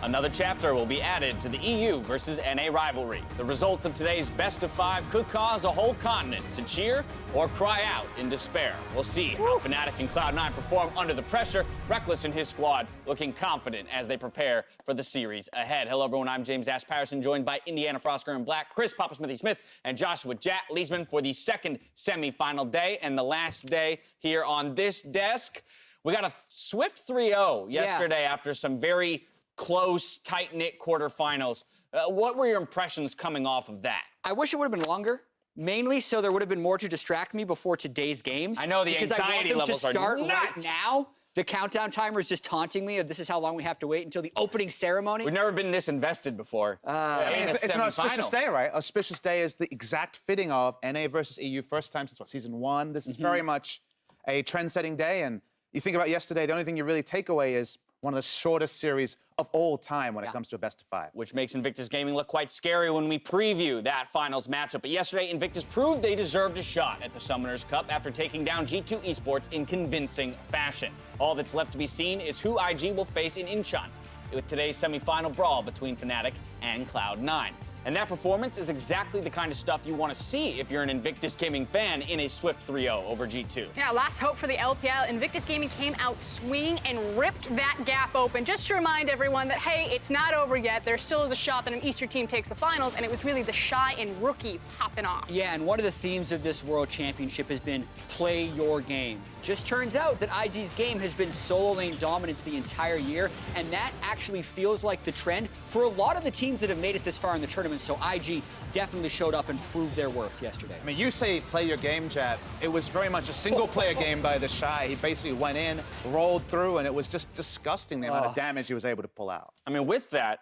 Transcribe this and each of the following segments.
Another chapter will be added to the EU versus NA rivalry. The results of today's best of 5 could cause a whole continent to cheer or cry out in despair. We'll see how Fnatic and Cloud9 perform under the pressure. Reckless and his squad looking confident as they prepare for the series ahead. Hello, everyone. I'm James Ash Patterson, joined by Indiana Frosker in black, Chris Papa Smithy Smith, and Joshua Jatt Leesman for the second semifinal day and the last day here on this desk. We got a swift 3-0 yesterday after some very close, tight-knit quarterfinals. What were your impressions coming off of that? I wish it would have been longer, mainly so there would have been more to distract me before today's games. I know the anxiety levels are nuts. Because I want them to start right now. The countdown timer is just taunting me of this is how long we have to wait until the opening ceremony. We've never been this invested before. It's an auspicious day, right? Auspicious day is the exact fitting of NA versus EU, first time since, season 1. This is very much a trend-setting day, and you think about yesterday, the only thing you really take away is one of the shortest series of all time when it comes to a best of 5. Which makes Invictus Gaming look quite scary when we preview that finals matchup. But yesterday, Invictus proved they deserved a shot at the Summoners Cup after taking down G2 Esports in convincing fashion. All that's left to be seen is who IG will face in Incheon with today's semifinal brawl between Fnatic and Cloud9. And that performance is exactly the kind of stuff you want to see if you're an Invictus Gaming fan in a swift 3-0 over G2. Yeah, last hope for the LPL. Invictus Gaming came out swinging and ripped that gap open. Just to remind everyone that, hey, it's not over yet. There still is a shot that an Eastern team takes the finals, and it was really the Shy and Rookie popping off. Yeah, and one of the themes of this World Championship has been play your game. Just turns out that IG's game has been solo lane dominance the entire year, and that actually feels like the trend for a lot of the teams that have made it this far in the tournament. So IG definitely showed up and proved their worth yesterday. I mean, you say play your game, Jatt. It was very much a single-player game by the Shy. He basically went in, rolled through, and it was just disgusting the amount of damage he was able to pull out. I mean, with that,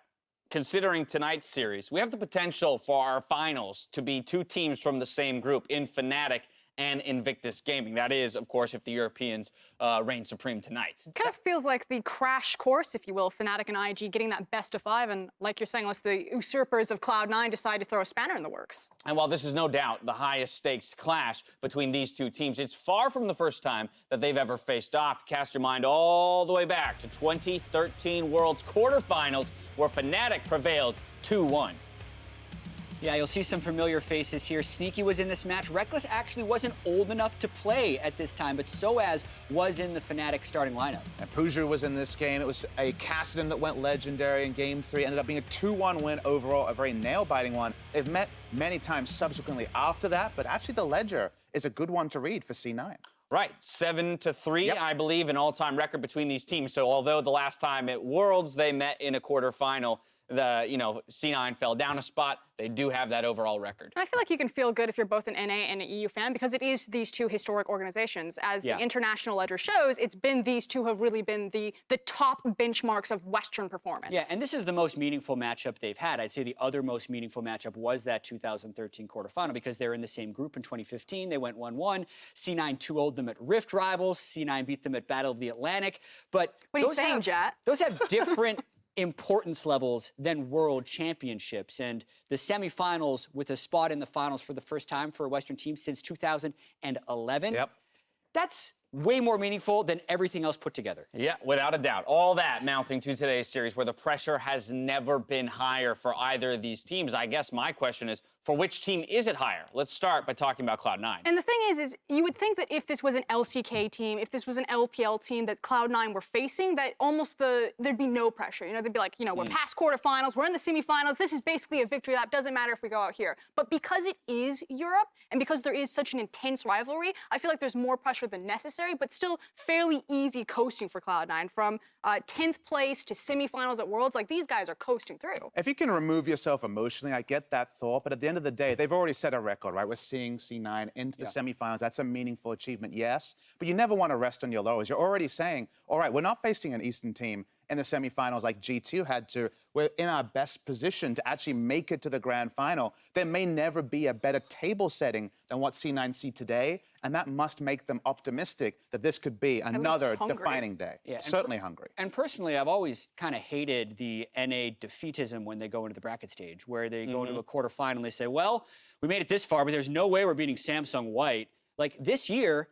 considering tonight's series, we have the potential for our finals to be 2 teams from the same group in Fnatic and Invictus Gaming. That is, of course, if the Europeans reign supreme tonight. It kind of feels like the crash course, if you will, Fnatic and IG getting that best of 5, and like you're saying, unless the usurpers of Cloud9 decide to throw a spanner in the works. And while this is no doubt the highest stakes clash between these 2 teams, it's far from the first time that they've ever faced off. Cast your mind all the way back to 2013 Worlds quarterfinals, where Fnatic prevailed 2-1. Yeah, you'll see some familiar faces here. Sneaky was in this match. Reckless actually wasn't old enough to play at this time, but Soaz was in the Fnatic starting lineup. And Puja was in this game. It was a Kassadin that went legendary in Game 3. Ended up being a 2-1 win overall, a very nail-biting one. They've met many times subsequently after that, but actually the ledger is a good one to read for C9. Right, 7-3, I believe, an all-time record between these teams. So although the last time at Worlds they met in a quarterfinal, C9 fell down a spot, they do have that overall record. And I feel like you can feel good if you're both an NA and an EU fan, because it is these 2 historic organizations. As the international ledger shows, it's been these 2 have really been the top benchmarks of Western performance. Yeah, and this is the most meaningful matchup they've had. I'd say the other most meaningful matchup was that 2013 quarterfinal, because they're in the same group in 2015. They went 1-1. C9 2-0'd them at Rift Rivals. C9 beat them at Battle of the Atlantic. But what are you saying, Jatt? Those have different importance levels than World Championships, and the semifinals with a spot in the finals for the first time for a Western team since 2011. That's way more meaningful than everything else put together. Yeah, without a doubt. All that mounting to today's series where the pressure has never been higher for either of these teams. I guess my question is, for which team is it higher? Let's start by talking about Cloud9. And the thing is you would think that if this was an LCK team, if this was an LPL team that Cloud9 were facing, that almost there'd be no pressure. You know, they'd be like, we're past quarterfinals, we're in the semifinals, this is basically a victory lap, doesn't matter if we go out here. But because it is Europe, and because there is such an intense rivalry, I feel like there's more pressure than necessary, but still fairly easy coasting for Cloud9. From 10th place to semifinals at Worlds, like, these guys are coasting through. If you can remove yourself emotionally, I get that thought, but at the end of the day, they've already set a record, right? We're seeing C9 into the semifinals. That's a meaningful achievement, yes, but you never want to rest on your laurels. You're already saying, all right, we're not facing an Eastern team in the semifinals like G2 had to. We're in our best position to actually make it to the grand final. There may never be a better table setting than what C9 see today, and that must make them optimistic that this could be another defining day. Yeah, certainly hungry. And personally, I've always kind of hated the NA defeatism when they go into the bracket stage, where they go into a quarterfinal and they say, well, we made it this far, but there's no way we're beating Samsung White. Like, this year,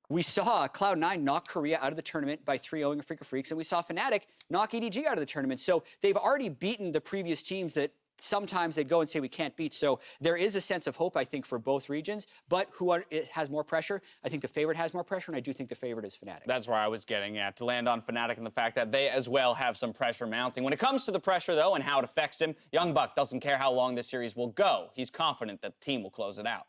We saw Cloud9 knock Korea out of the tournament by 3-0ing Freak of Freaks, and we saw Fnatic knock EDG out of the tournament. So they've already beaten the previous teams that sometimes they go and say we can't beat. So there is a sense of hope, I think, for both regions. But it has more pressure? I think the favorite has more pressure, and I do think the favorite is Fnatic. That's where I was getting at, to land on Fnatic and the fact that they as well have some pressure mounting. When it comes to the pressure, though, and how it affects him, YoungBuck doesn't care how long this series will go. He's confident that the team will close it out.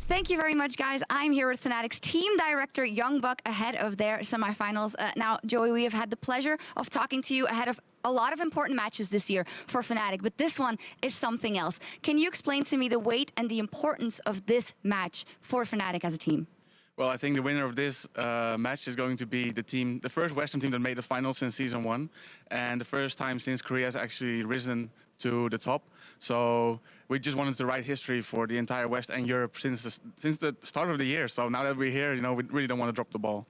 Thank you very much, guys. I'm here with Fnatic's team director, YoungBuck, ahead of their semifinals. Now, Joey, we have had the pleasure of talking to you ahead of a lot of important matches this year for Fnatic, but this one is something else. Can you explain to me the weight and the importance of this match for Fnatic as a team? Well, I think the winner of this match is going to be the first Western team that made the finals since Season 1, and the first time since Korea has actually risen to the top. So we just wanted to write history for the entire West and Europe since the start of the year. So now that we're here, we really don't want to drop the ball.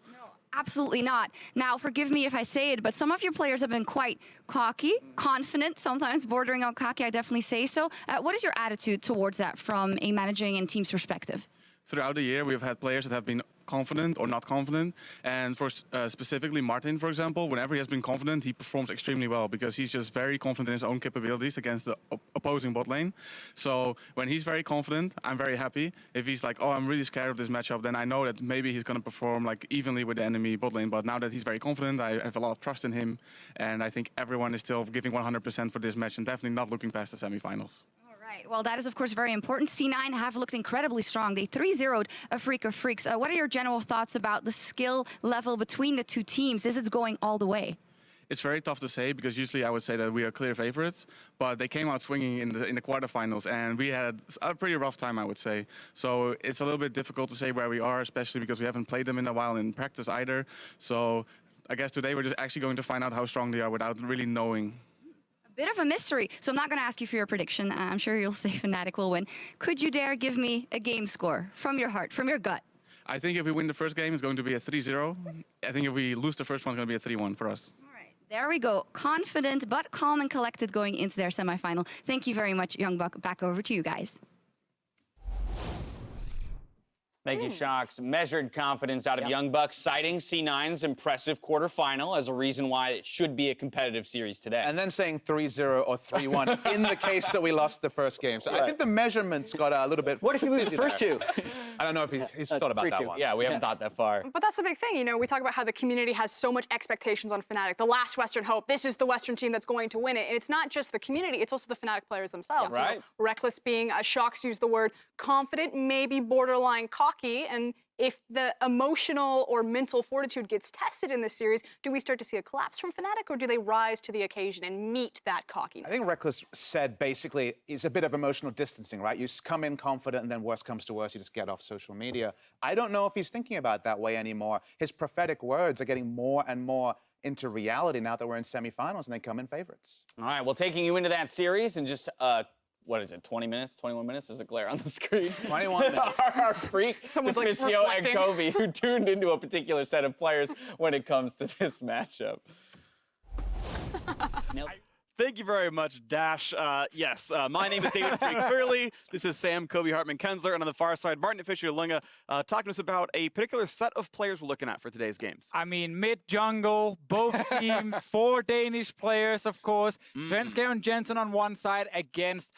Absolutely not. Now, forgive me if I say it, but some of your players have been quite cocky, confident, sometimes bordering on cocky, I definitely say so. What is your attitude towards that from a managing and team's perspective? Throughout the year, we've had players that have been confident or not confident. And for specifically Martin, for example, whenever he has been confident, he performs extremely well because he's just very confident in his own capabilities against the opposing bot lane. So when he's very confident, I'm very happy. If he's like, oh, I'm really scared of this matchup, then I know that maybe he's going to perform like evenly with the enemy bot lane. But now that he's very confident, I have a lot of trust in him. And I think everyone is still giving 100% for this match and definitely not looking past the semifinals. Right. Well, that is, of course, very important. C9 have looked incredibly strong. They 3-0'd a Freak of Freaks. What are your general thoughts about the skill level between the two teams? Is it going all the way? It's very tough to say because usually I would say that we are clear favorites, but they came out swinging in the quarterfinals and we had a pretty rough time, I would say. So it's a little bit difficult to say where we are, especially because we haven't played them in a while in practice either. So I guess today we're just actually going to find out how strong they are without really knowing. Bit of a mystery, so I'm not going to ask you for your prediction. I'm sure you'll say Fnatic will win. Could you dare give me a game score from your heart, from your gut? I think if we win the first game, it's going to be a 3-0. I think if we lose the first one, it's going to be a 3-1 for us. All right, there we go. Confident but calm and collected going into their semifinal. Thank you very much, YoungBuck. Back over to you guys. Thank you, Shocks. Measured confidence out of YoungBuck, citing C9's impressive quarterfinal as a reason why it should be a competitive series today. And then saying 3-0 or 3-1 in the case that we lost the first game. So I think the measurements got a little bit. What if you lose the first two? I don't know if he's thought about that one. Yeah, we haven't thought that far. But that's the big thing, we talk about how the community has so much expectations on Fnatic. The last Western hope, this is the Western team that's going to win it. And it's not just the community, it's also the Fnatic players themselves. Right. Reckless being, Shocks used the word, confident, maybe borderline cocky. And if the emotional or mental fortitude gets tested in this series, do we start to see a collapse from Fnatic, or do they rise to the occasion and meet that cockiness? I think Reckless said basically it's a bit of emotional distancing, right? You come in confident and then worst comes to worst, you just get off social media. I don't know if he's thinking about that way anymore. His prophetic words are getting more and more into reality now that we're in semifinals and they come in favorites. All right, well, taking you into that series in just what is it, 20 minutes, 21 minutes? There's a glare on the screen. 21 minutes. Our freak, Someone's like Patricio and reflecting. Kobe, who tuned into a particular set of players when it comes to this matchup. Thank you very much, Dash. Yes, my name is David Freak Turley. This is Sam, Kobe, Hartman, Kensler, and on the far side, Martin Fisher Lunga, talking to us about a particular set of players we're looking at for today's games. I mean, mid-jungle, both teams, 4 Danish players, of course. Svenskær and Jensen on one side against,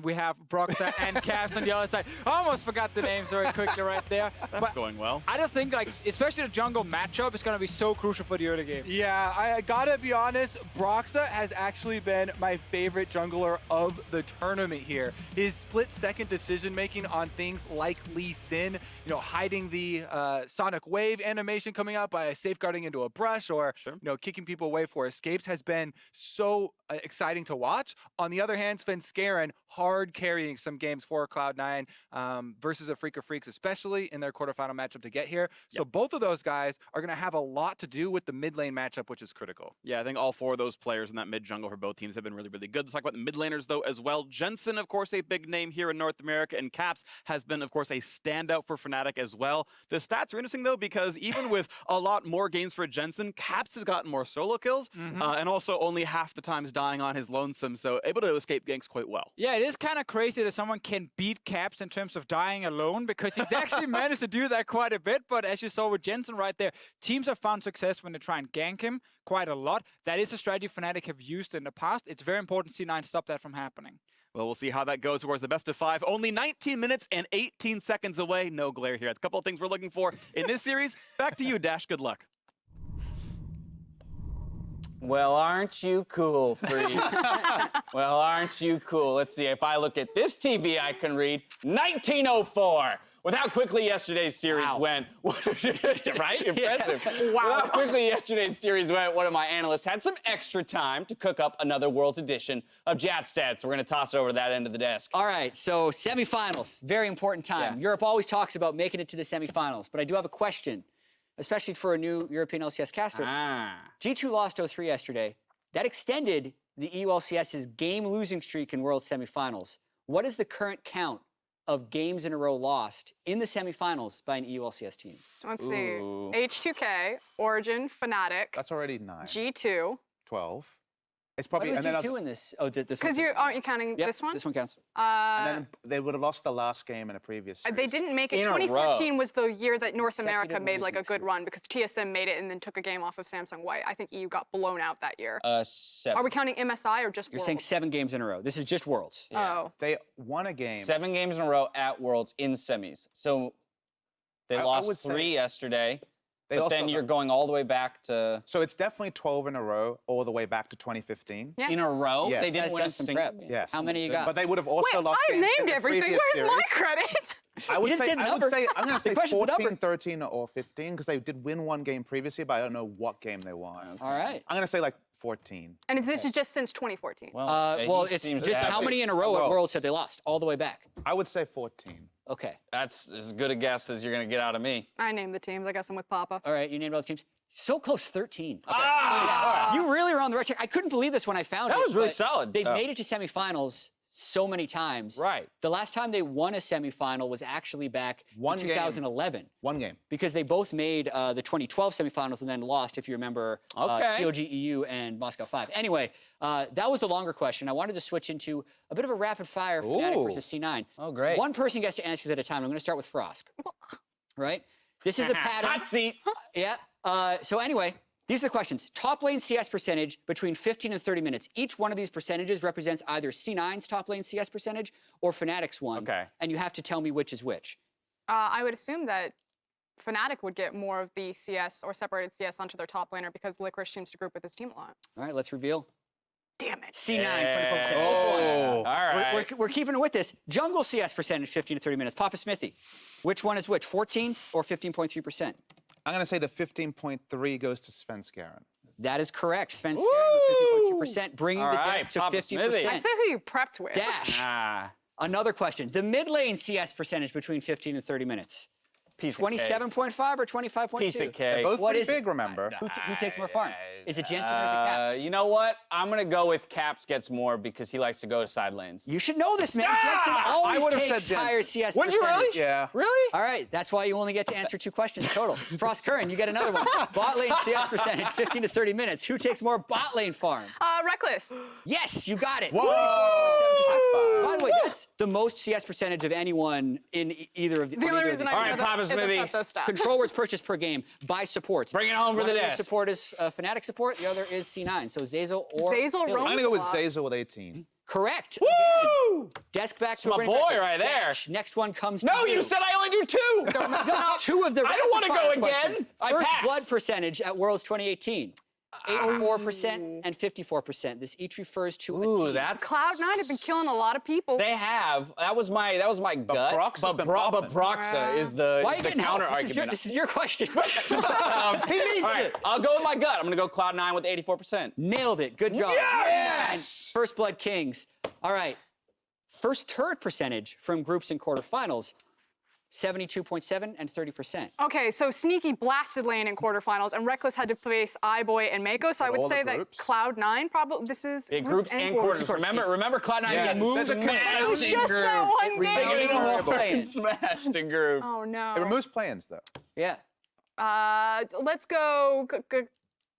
we have Broxa and Caps on the other side. I almost forgot the names very quickly right there. That's going well. I just think, like, especially the jungle matchup is going to be so crucial for the early game. Yeah, I gotta be honest, Broxa has actually been my favorite jungler of the tournament here. His split-second decision-making on things like Lee Sin, hiding the Sonic Wave animation coming out by safeguarding into a brush or, kicking people away for escapes has been so exciting to watch. On the other hand, Svenskær hard carrying some games for Cloud9 versus a Freak of Freaks, especially in their quarterfinal matchup to get here. So both of those guys are going to have a lot to do with the mid lane matchup, which is critical. Yeah, I think all 4 of those players in that mid jungle for both Both teams have been really, really good. Let's talk about the mid laners, though, as well. Jensen, of course, a big name here in North America, and Caps has been, of course, a standout for Fnatic as well. The stats are interesting, though, because even with a lot more games for Jensen, Caps has gotten more solo kills, and also only half the times dying on his lonesome, so able to escape ganks quite well. Yeah, it is kind of crazy that someone can beat Caps in terms of dying alone, because he's actually managed to do that quite a bit. But as you saw with Jensen right there, teams have found success when they try and gank him quite a lot. That is a strategy Fnatic have used in the past. It's very important C9 stop that from happening. Well, we'll see how that goes towards the best of 5. Only 19 minutes and 18 seconds away. No glare here. That's a couple of things we're looking for in this series. Back to you, Dash. Good luck. Well, aren't you cool, Free? Well, aren't you cool? Let's see, if I look at this TV, I can read 1904. With how quickly yesterday's series went, right? Impressive. Wow. With how quickly yesterday's series went, one of my analysts had some extra time to cook up another Worlds edition of Jatstead, so we're going to toss it over to that end of the desk. All right, so semifinals, very important time. Europe always talks about making it to the semifinals, but I do have a question, especially for a new European LCS caster. G2 lost 0-3 yesterday. That extended the EU LCS's game-losing streak in World semifinals. What is the current count of games in a row lost in the semifinals by an EU LCS team? Let's see. H2K, Origin, Fnatic. That's already 9. G2. 12. It's What probably was G2 in this? Oh, this one. Because aren't you counting this one? This one counts. And then they would have lost the last game in a previous series. They didn't make it. In a 2014 was the year that North America Consecutive made like a losing good run because TSM made it and then took a game off of Samsung White. I think EU got blown out that year. 7. Are we counting MSI or just You're Worlds? saying 7 games in a row. This is just Worlds. Oh. They won a game. 7 games in a row at Worlds in semis. So they I lost would say- 3 yesterday. They But also then you're got- going all the way back to So it's definitely 12 in a row, all the way back to 2015. Yeah. in a row. Yes. They You didn't guys win a done some single. prep. Yes. How many you got? But they would have also Wait, lost I games in named the everything. previous Where's my series. credit? I would You didn't say the number. I'm going to The say question's the 14, number. 13, or 15 because they did win one game previously, but I don't know what game they won. All right. I'm going to say like 14. And this is just since 2014. Well, Well, he it's seems just happy. how many in a row at Worlds. Worlds have they lost? All the way back. I would say 14. Okay. That's as good a guess as you're going to get out of me. I named the teams. I guess I'm with Papa. All right, you named all the teams. So close, 13. Okay. Ah! You really were on the right track. I couldn't believe this when I found it. That was really but solid. They've made it to semifinals so many times. Right. The last time they won a semifinal was actually back One in game. 2011. One game. Because they both made the 2012 semifinals and then lost, if you remember, Okay. COG EU and Moscow 5. Anyway, that was the longer question. I wanted to switch into a bit of a rapid fire Fnatic Ooh. versus C9. Oh, great. One person gets to answer at a time. I'm going to start with Frosk. Right? This is a pattern. Hot seat. Yeah. So anyway, these are the questions. Top lane CS percentage between 15 and 30 minutes. Each one of these percentages represents either C9's top lane CS percentage or Fnatic's one. Okay. And you have to tell me which is which. I would assume that Fnatic would get more of the CS or separated CS onto their top laner because Licorice seems to group with his team a lot. All right, let's reveal. Damn it. C9, 24%. Oh, all right. We're keeping it with this. Jungle CS percentage, 15 to 30 minutes. Papa Smithy, which one is which, 14 or 15.3%? I'm going to say the 15.3 goes to Svenskeren. That is correct. Sven Skjern with 15.3%, bringing All the right, desk to Papa 50%. Smithy. I say who you prepped with. Dash. Ah, Another question. The mid lane CS percentage between 15 and 30 minutes. piece of cake. 27.5 or 25.2? Piece of They're cake. both What pretty is it? big, remember? Who takes more farm? Is it Jensen or is it Caps? You know what? I'm going to go with Caps gets more because he likes to go to side lanes. You should know this, man. Jensen I always would've takes said higher Jensen. CS Would you percentage. really? Yeah. Really? All right, that's why you only get to answer 2 questions total. Frost Curran, you get another one. Bot lane CS percentage, 15 to 30 minutes. Who takes more bot lane farm? Reckless. Yes, you got it. Whoa! 24.7%. By the way, that's the most CS percentage of anyone in either of the. The only reason I All know right, that Papa is Smithy. about those stats. Control words purchased per game by supports. Bring it home for One the of those desk. support is Fnatic support. The other is C9. So Zazel or Zazel, Billy. Roam. I'm going to go with Wow. Zazel with 18. Correct. Woo! Again. Desk back to my bring boy back right there. Dash. Next one comes to No, you said I only do 2. Don't mess it up. 2 of the I don't wanna rapid-fire go again. questions. I First pass. blood percentage at Worlds 2018. 84% and 54%. This each refers to a Ooh, team. that's Cloud9 have been killing a lot of people. They have. That was my gut. Broxa's but, been but popping. Broxa is the, Why are you the getting counter help? argument. This is your question. He needs All right, it. I'll go with my gut. I'm gonna go Cloud9 with 84%. Nailed it. Good job. Yes! First Blood Kings. All right. First turret percentage from groups and quarterfinals. 72.7 and 30%. Okay, so Sneaky blasted lane in quarterfinals, and Reckless had to face iBoy and Mako. So I would all the say that groups? Cloud9 probably this is Yeah, groups and quarters. Remember Cloud9 get there's a smashed It's in just that groups. one game. They get a whole Play-in. smashed in groups. Oh no. It removes play-ins, though. Yeah. Let's go.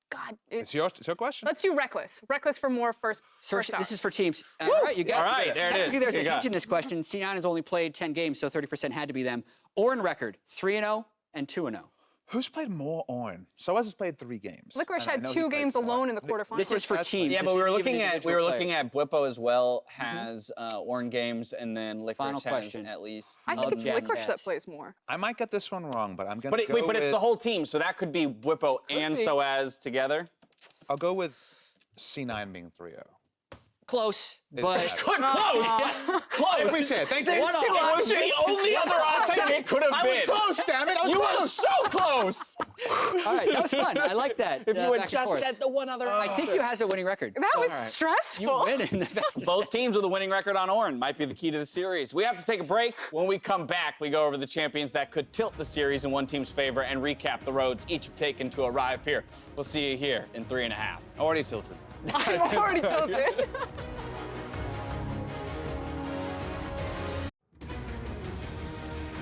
God, It's your question. let's do Reckless. Reckless for more first. So first this out. is for teams. All right, you got All right, there it technically is. There's You a got hint it. in this question. C9 has only played 10 games, so 30% had to be them. Orin record, 3-0 and 2-0. Who's played more Ornn? Soaz has played 3 games. Licorice And I had know he 2 played games more. alone in the quarterfinals. This is for That's teams. Yeah, This but we were isn't looking even at individual players. Bwippo as well has Orin games, and then Licorice Final has question. at least. I think it's Jazz Licorice that stats. plays more. I might get this one wrong, but I'm going But to go wait, but with... it's the whole team, so that could be Bwippo and be. Soaz together. I'll go with C9 being 3-0. Close, but Close. I Close. appreciate it. Thank you. It was the only other option it could have I been. was close, damn it. I was You close. were so close. all right, that was fun. I like that. If you back had and just forth. said the one other I think you has a winning record. That so was you stressful. win in the best of Both teams with a winning record on Orin might be the key to the series. We have to take a break. When we come back, we go over the champions that could tilt the series in one team's favor and recap the roads each have taken to arrive here. We'll see you here in 3.5. Already tilted. I'm already tilted.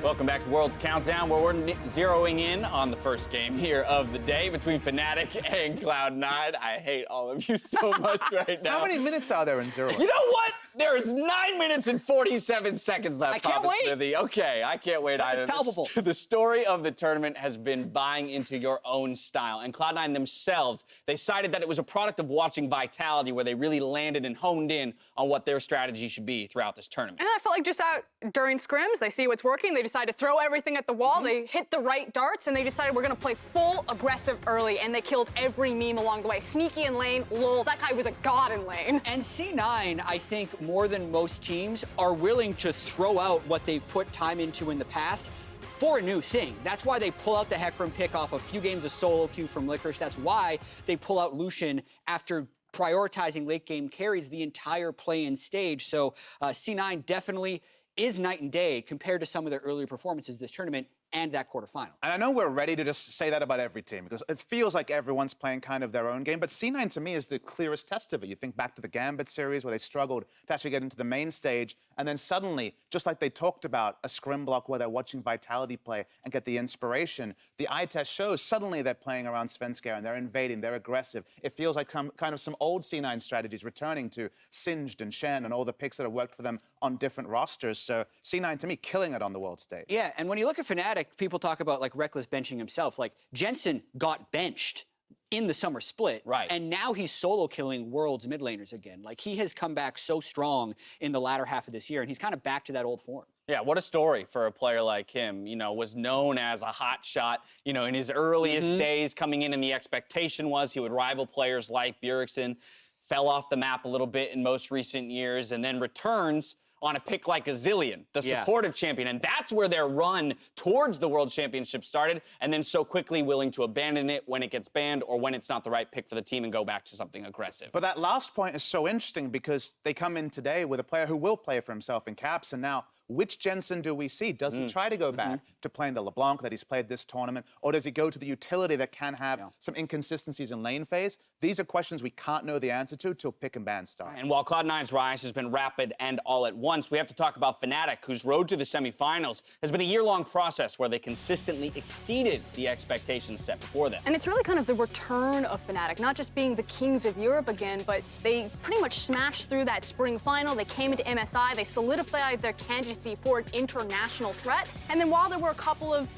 Welcome back to World's Countdown, where we're zeroing in on the first game here of the day between Fnatic and Cloud9. I hate all of you so much right now. How many minutes are there in Zero? You know what? There's 9 minutes and 47 seconds left. I can't Papa wait. Smithy. Okay, I can't wait It's either. palpable. The story of the tournament has been buying into your own style. And Cloud9 themselves, they cited that it was a product of watching Vitality, where they really landed and honed in on what their strategy should be throughout this tournament. And I felt like just out during scrims, they see what's working, they decide to throw everything at the wall, they hit the right darts, and they decided we're gonna play full aggressive early, and they killed every meme along the way. Sneaky in lane, lol, that guy was a god in lane. And C9, I think, more than most teams, are willing to throw out what they've put time into in the past for a new thing. That's why they pull out the Hecarim pick off a few games of solo queue from Licorice. That's why they pull out Lucian after prioritizing late game carries the entire play-in stage. So C9 definitely is night and day compared to some of their earlier performances this tournament and that quarterfinal. And I know we're ready to just say that about every team because it feels like everyone's playing kind of their own game, but C9 to me is the clearest test of it. You think back to the Gambit series where they struggled to actually get into the main stage, and then suddenly, just like they talked about, a scrim block where they're watching Vitality play and get the inspiration, the eye test shows suddenly they're playing around Svenskar and they're invading, they're aggressive. It feels like some old C9 strategies returning to Singed and Shen and all the picks that have worked for them on different rosters. So C9 to me killing it on the world stage. Yeah, and when you look at Fnatic, people talk about like Reckless benching himself. Like Jensen got benched in the summer split, right? And now he's solo killing Worlds mid laners again. Like he has come back so strong in the latter half of this year, and he's kind of back to that old form. Yeah, what a story for a player like him. You know, was known as a hot shot, you know, in his earliest days coming in, and the expectation was he would rival players like Bjergsen. Fell off the map a little bit in most recent years, and then returns on a pick like a Zillion, the supportive champion. And that's where their run towards the World Championship started, and then so quickly willing to abandon it when it gets banned or when it's not the right pick for the team and go back to something aggressive. But that last point is so interesting because they come in today with a player who will play for himself in caps, and now which Jensen do we see? Does he try to go back to playing the LeBlanc that he's played this tournament, or does he go to the utility that can have some inconsistencies in lane phase? These are questions we can't know the answer to till pick and ban start. And while Cloud9's rise has been rapid and all at once, we have to talk about Fnatic, whose road to the semifinals has been a year-long process where they consistently exceeded the expectations set before them. And it's really kind of the return of Fnatic, not just being the kings of Europe again, but they pretty much smashed through that spring final. They came into MSI, they solidified their candidacy for an international threat. And then while there were a couple of,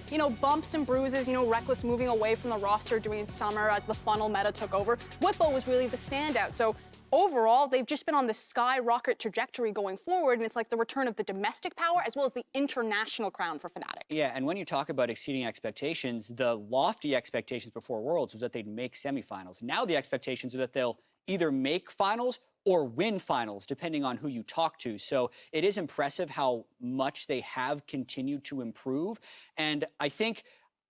bumps and bruises, Reckless moving away from the roster during summer as the funnel meta took over, Bwippo was really the standout. So overall, they've just been on this skyrocket trajectory going forward, and it's like the return of the domestic power as well as the international crown for Fnatic. Yeah, and when you talk about exceeding expectations, the lofty expectations before Worlds was that they'd make semifinals. Now the expectations are that they'll either make finals or win finals, depending on who you talk to. So it is impressive how much they have continued to improve. And I think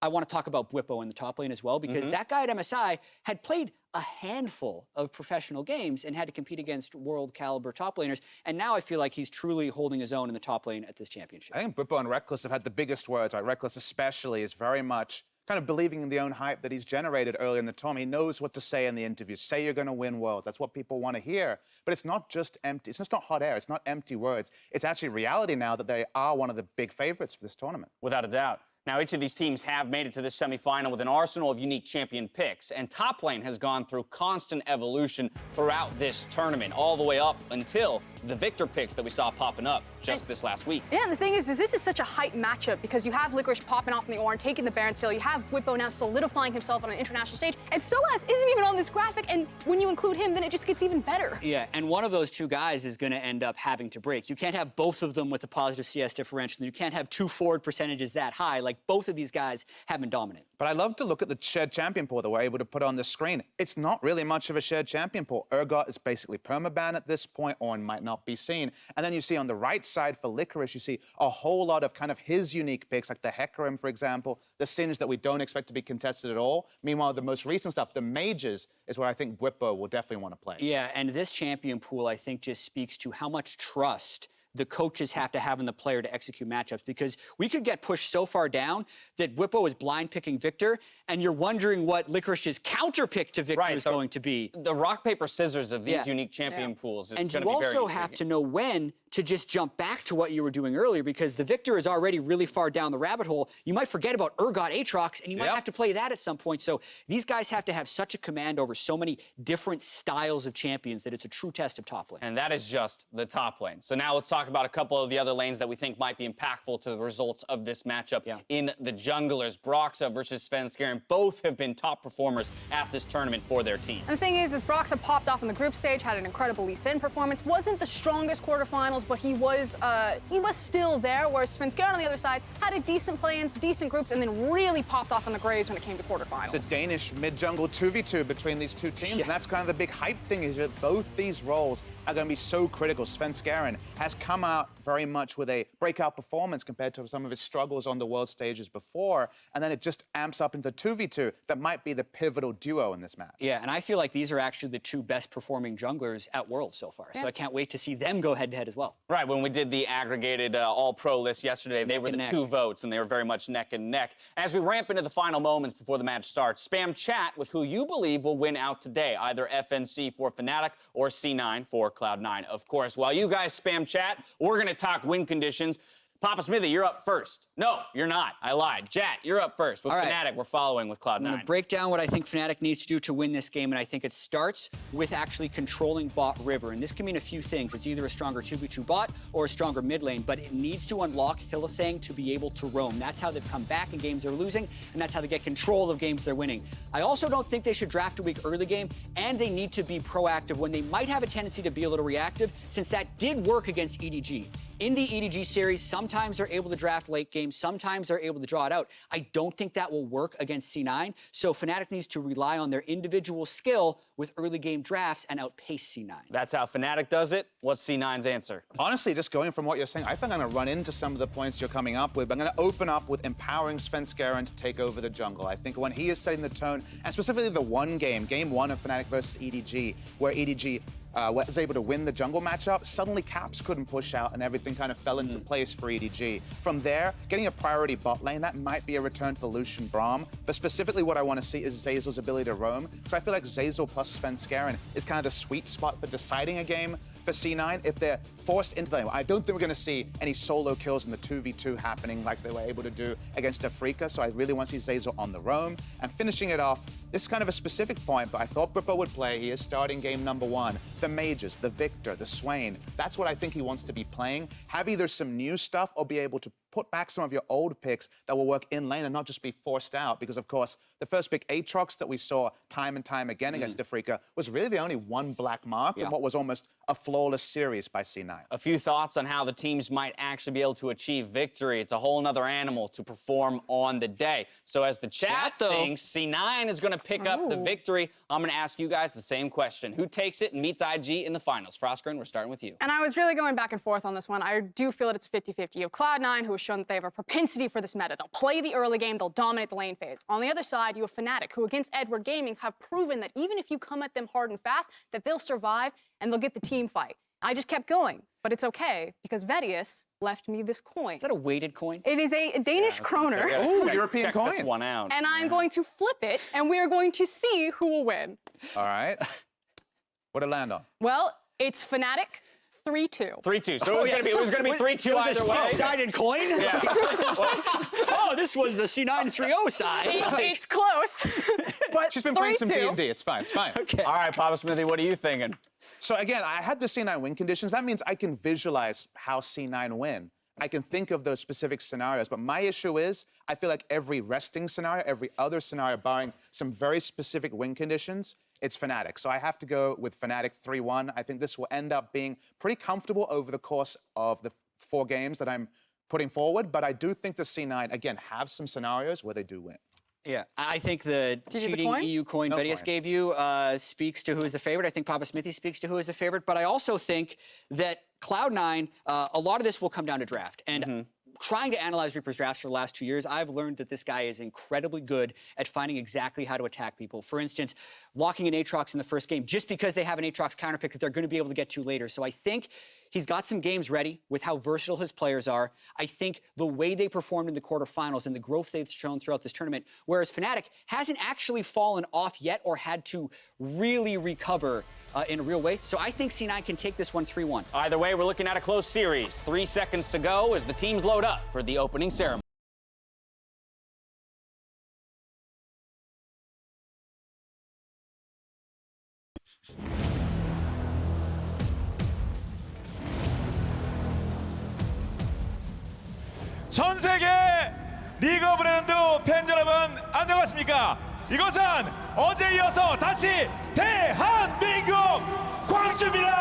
I want to talk about Bwipo in the top lane as well, because that guy at MSI had played a handful of professional games and had to compete against world caliber top laners. And now I feel like he's truly holding his own in the top lane at this championship. I think Bwipo and Reckless have had the biggest words. Like Reckless especially is very much kind of believing in the own hype that he's generated early in the tournament. He knows what to say in the interviews. Say you're going to win Worlds. That's what people want to hear. But it's not just empty. It's just not hot air. It's not empty words. It's actually reality now that they are one of the big favorites for this tournament. Without a doubt. Now, each of these teams have made it to this semifinal with an arsenal of unique champion picks, and top lane has gone through constant evolution throughout this tournament, all the way up until the Victor picks that we saw popping up just this last week. Yeah, and the thing is this is such a hype matchup because you have Licorice popping off in the Ornn, taking the Baron still. You have Bwipo now solidifying himself on an international stage, and Soaz isn't even on this graphic, and when you include him, then it just gets even better. Yeah, and one of those two guys is going to end up having to break. You can't have both of them with a positive CS differential. You can't have two forward percentages that high. Like, both of these guys have been dominant. But I love to look at the shared champion pool that we're able to put on the screen. It's not really much of a shared champion pool. Urgot is basically permaban at this point, or might not be seen. And then you see on the right side for Licorice, you see a whole lot of kind of his unique picks, like the Hecarim, for example, the Singe that we don't expect to be contested at all. Meanwhile, the most recent stuff, the Mages, is where I think Bwipo will definitely want to play. Yeah, and this champion pool, I think, just speaks to how much trust the coaches have to have in the player to execute matchups, because we could get pushed so far down that Bwipo is blind picking Victor, and you're wondering what Licorice's counter pick to Victor is going to be. The rock, paper, scissors of these unique champion pools is and going you to be very also have to know when to just jump back to what you were doing earlier, because the Victor is already really far down the rabbit hole. You might forget about Urgot Aatrox, and you might have to play that at some point. So these guys have to have such a command over so many different styles of champions that it's a true test of top lane. And that is just the top lane. So now let's talk about a couple of the other lanes that we think might be impactful to the results of this matchup in the junglers. Broxah versus Svenskeren. Both have been top performers at this tournament for their team. And the thing is Broxah popped off in the group stage, had an incredible Lee Sin performance. Wasn't the strongest quarterfinals, but he was still there, whereas Svenskeren on the other side had a decent play-ins, decent groups, and then really popped off in the graves when it came to quarterfinals. It's a Danish mid-jungle 2v2 between these two teams, and that's kind of the big hype thing, is that both these roles are going to be so critical. Svenskeren has come out very much with a breakout performance compared to some of his struggles on the world stages before, and then it just amps up into 2v2. That might be the pivotal duo in this match. Yeah, and I feel like these are actually the two best performing junglers at Worlds so far, so I can't wait to see them go head-to-head as well. Right, when we did the aggregated all-pro list yesterday, they were the two votes, and they were very much neck and neck. As we ramp into the final moments before the match starts, spam chat with who you believe will win out today, either FNC for Fnatic or C9 for Cloud9. Of course, while you guys spam chat, we're going to talk win conditions. Papa Smithy, you're up first. No, you're not. I lied. Jat, you're up first. With Fnatic, we're following with Cloud9. I'm going to break down what I think Fnatic needs to do to win this game, and I think it starts with actually controlling bot river. And this can mean a few things. It's either a stronger 2v2 bot or a stronger mid lane, but it needs to unlock Hylissang to be able to roam. That's how they've come back in games they're losing, and that's how they get control of games they're winning. I also don't think they should draft a weak early game, and they need to be proactive when they might have a tendency to be a little reactive, since that did work against EDG. In the EDG series, sometimes they're able to draft late game, sometimes they're able to draw it out. I don't think that will work against C9, so Fnatic needs to rely on their individual skill with early game drafts and outpace C9. That's how Fnatic does it. What's C9's answer? Honestly, just going from what you're saying, I think I'm going to run into some of the points you're coming up with. I'm going to open up with empowering Svenskeren to take over the jungle. I think when he is setting the tone, and specifically the one game, game one of Fnatic versus EDG, where EDG was able to win the jungle matchup, suddenly Caps couldn't push out and everything kind of fell into place for EDG. From there, getting a priority bot lane, that might be a return to the Lucian Braum, but specifically what I want to see is Zeyzal's ability to roam, so I feel like Zeyzal plus Svenskeren is kind of the sweet spot for deciding a game for C9 if they're forced into the lane. I don't think we're going to see any solo kills in the 2v2 happening like they were able to do against Afrika, so I really want to see Zeyzal on the roam. And finishing it off, this is kind of a specific point, but I thought Bwipo would play. He is starting game number one. The Mages, the Victor, the Swain, that's what I think he wants to be playing. Have either some new stuff or be able to put back some of your old picks that will work in lane and not just be forced out, because of course the first pick Aatrox that we saw time and time again against Afrika was really the only one black mark in what was almost a flawless series by C9. A few thoughts on how the teams might actually be able to achieve victory. It's a whole nother animal to perform on the day. So as the chat thinks C9 is going to pick up the victory, I'm going to ask you guys the same question. Who takes it and meets IG in the finals? Frostgren, we're starting with you. And I was really going back and forth on this one. I do feel that it's 50-50. You have Cloud9, who is shown that they have a propensity for this meta. They'll play the early game, they'll dominate the lane phase. On the other side, you have Fnatic, who against Edward Gaming have proven that even if you come at them hard and fast, that they'll survive and they'll get the team fight. I just kept going, but it's okay because Vedius left me this coin. Is that a weighted coin? It is a Danish kroner. Ooh, European coin. Check this one out. And I'm going to flip it, and we are going to see who will win. All right. What'd it land on? Well, it's Fnatic 3-2. 3-2. So it was gonna be 3-2 either way. A six-sided coin? Yeah. Oh, this was the C9-3-0 side. It's close, but She's been playing some 3-2. D&D. It's fine. It's fine. Okay. All right, Papa Smithy, what are you thinking? So again, I had the C9 win conditions. That means I can visualize how C9 win. I can think of those specific scenarios. But my issue is, I feel like every resting scenario, every other scenario, barring some very specific win conditions, it's Fnatic. So I have to go with Fnatic 3-1. I think this will end up being pretty comfortable over the course of the 4 games that I'm putting forward. But I do think the C9, again, have some scenarios where they do win. Yeah, I think the Did you get the cheating coin? EU coin No Vedius coin. gave you speaks to who is the favorite. I think Papa Smithy speaks to who is the favorite. But I also think that Cloud9, a lot of this will come down to draft. And trying to analyze Reaper's drafts for the last 2 years, I've learned that this guy is incredibly good at finding exactly how to attack people. For instance, locking an Aatrox in the first game just because they have an Aatrox counterpick that they're going to be able to get to later. So I think he's got some games ready with how versatile his players are. I think the way they performed in the quarterfinals and the growth they've shown throughout this tournament, whereas Fnatic hasn't actually fallen off yet or had to really recover in a real way. So I think C9 can take this one 3-1. Either way, we're looking at a close series. 3 seconds to go as the teams load up for the opening ceremony. 전 세계 리그 오브 레전드 팬 여러분 안녕하십니까? 이것은 어제 이어서 다시 대한민국 광주입니다.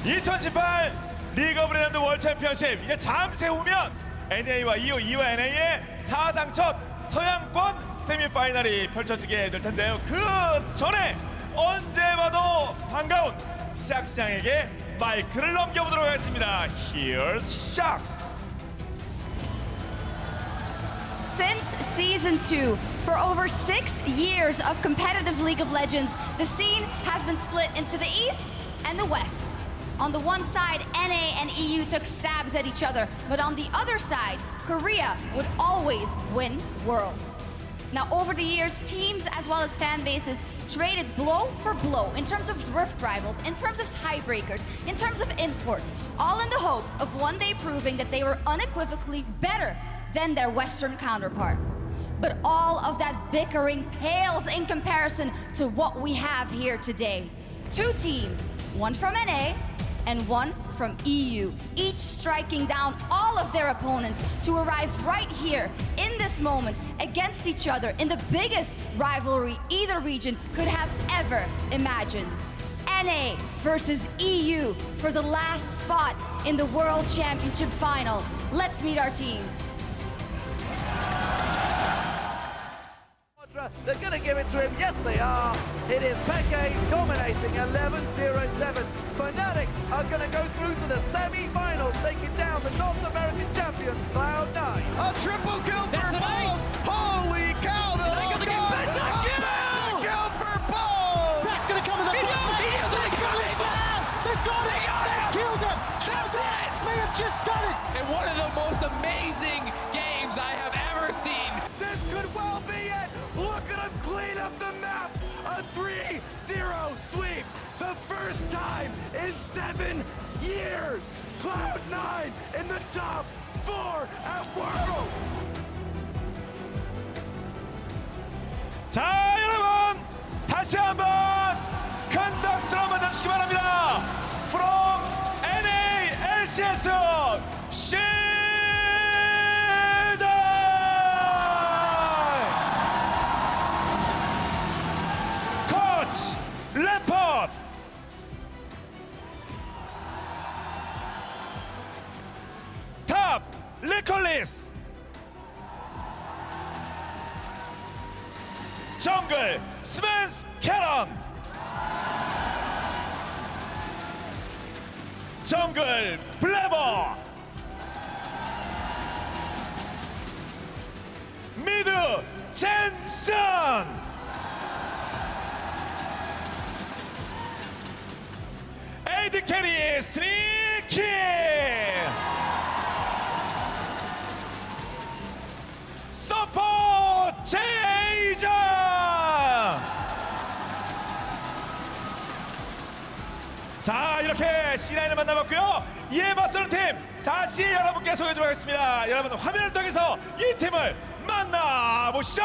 2018 리그 오브 레전드 월드 챔피언십 이제 잠시 후면 NA와 EU, EU와 NA의 사상 첫 서양권 세미파이널이 펼쳐지게 될 텐데요. 그 전에 언제 봐도 반가운 샥스 양에게 마이크를 넘겨보도록 하겠습니다. Here's Shaks. Since Season 2, for over 6 years of competitive League of Legends, the scene has been split into the East and the West. On the one side, NA and EU took stabs at each other, but on the other side, Korea would always win Worlds. Now, over the years, teams as well as fan bases traded blow for blow in terms of rift rivals, in terms of tiebreakers, in terms of imports, all in the hopes of one day proving that they were unequivocally better than their Western counterpart. But all of that bickering pales in comparison to what we have here today. 2 teams, one from NA and one from EU, each striking down all of their opponents to arrive right here in this moment against each other in the biggest rivalry either region could have ever imagined. NA versus EU for the last spot in the World Championship final. Let's meet our teams. They're going to give it to him. Yes, they are. It is Peke dominating 11-0-7. Fnatic are going to go through to the semi-finals, taking down the North American champions, Cloud9. A triple kill for Bones! Holy cow! They're going to get better Kill for Bones! That's going to come in the front. They've got it! Killed him! That's it! May have just done it! And one of the most amazing games I have ever seen. This could well be it! Look at him clean up the map! A 3-0 sweep! The first time in 7 years! Cloud9 in the top 4 at Worlds! 자, 여러분 다시 한번 큰 박수로 만나주시기 바랍니다. From NA LCS Coach Leopard. Top Nicholas. 정글 스펜스 캐런. 정글 블레버, 미드 젠슨, 에이드 캐리 스리키, 서포트 제이저. 자, 이렇게 C9을 만나봤고요. 이에 맞서는 팀 다시 여러분께 소개해드리도록 하겠습니다. 여러분 화면을 통해서 이 팀을 만나보시죠.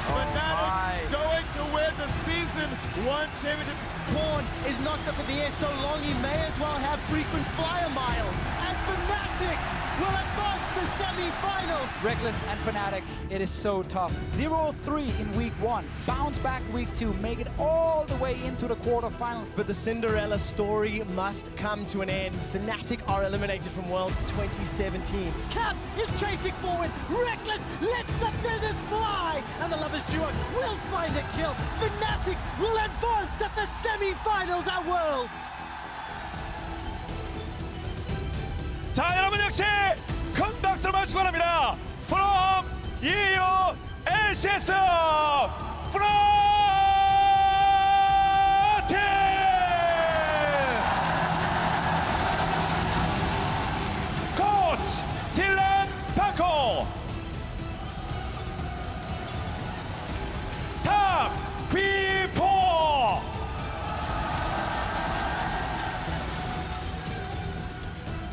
Fnatic going to win the season 1 championship. Pawn is knocked up in the air so long he may as well have frequent flyer miles. And Fnatic will advance to the semi-final. Reckless and Fnatic, it is so tough. 0-3 in week 1, bounce back week 2, make it all the way into the quarterfinals. But the Cinderella story must come to an end. Fnatic are eliminated from Worlds 2017. Cap is chasing forward. Reckless lets the feathers fly. And the Lovers duo will find a kill. Fnatic will advance to the semi-finals at Worlds. 자, 여러분 역시 큰 박수로 마시고 바랍니다. From EU LCS Fnatic! 코치 딜란 파코, 탑 B4,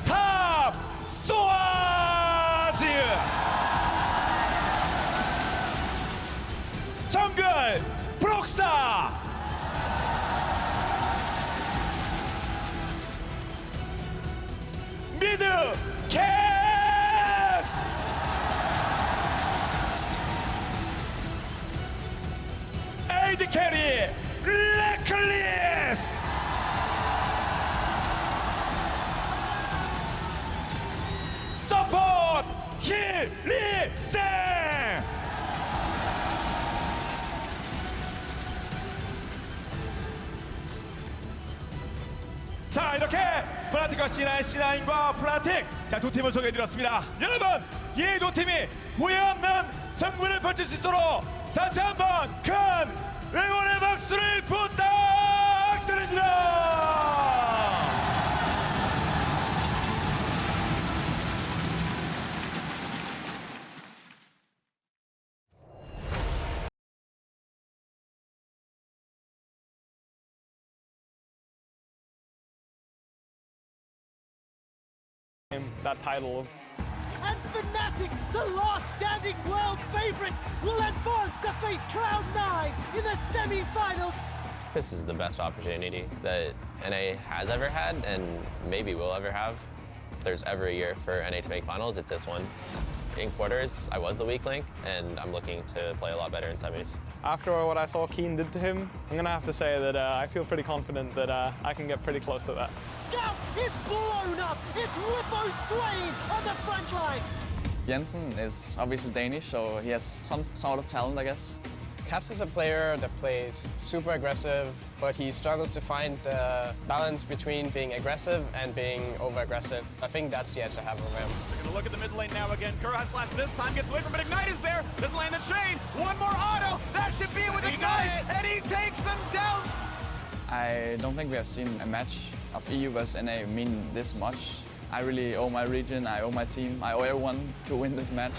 탑 소아즈, 정글 브록사, 미드 캐스, 에이드 캐리 레클리스, 서포트 힐리생. 자, 이렇게 플라틱과 C9과 플라틱, 자, 두 팀을 소개해드렸습니다. 여러분, 이 두 팀이 후회 없는 승부를 펼칠 수 있도록 다시 한번 큰 응원의 박수를 부탁드립니다. that title. And Fnatic, the last standing world favorite, will advance to face Cloud9 in the semi-finals. This is the best opportunity that NA has ever had and maybe will ever have. If there's ever a year for NA to make finals, it's this one. In quarters, I was the weak link, and I'm looking to play a lot better in semis. After what I saw Keen did to him, I'm going to have to say that I feel pretty confident that I can get pretty close to that. Scout is blown up. It's Whippo Swain on the front line. Jensen is obviously Danish, so he has some sort of talent, I guess. Caps is a player that plays super aggressive, but he struggles to find the balance between being aggressive and being over-aggressive. I think that's the edge I have over him. They're going to look at the mid lane now again. Kuro has flash this time, gets away from it. Ignite is there, doesn't land the chain. One more auto, that should be it with Ignite, and he takes him down. I don't think we have seen a match of EU versus NA mean this much. I really owe my region, I owe my team, I owe everyone to win this match.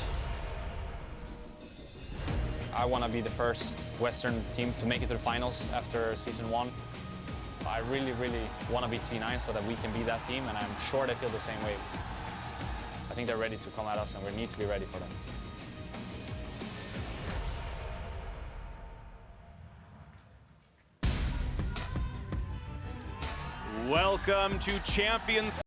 I want to be the first Western team to make it to the finals after Season 1. I really, really want to beat C9 so that we can be that team, and I'm sure they feel the same way. I think they're ready to come at us, and we need to be ready for them. Welcome to Champions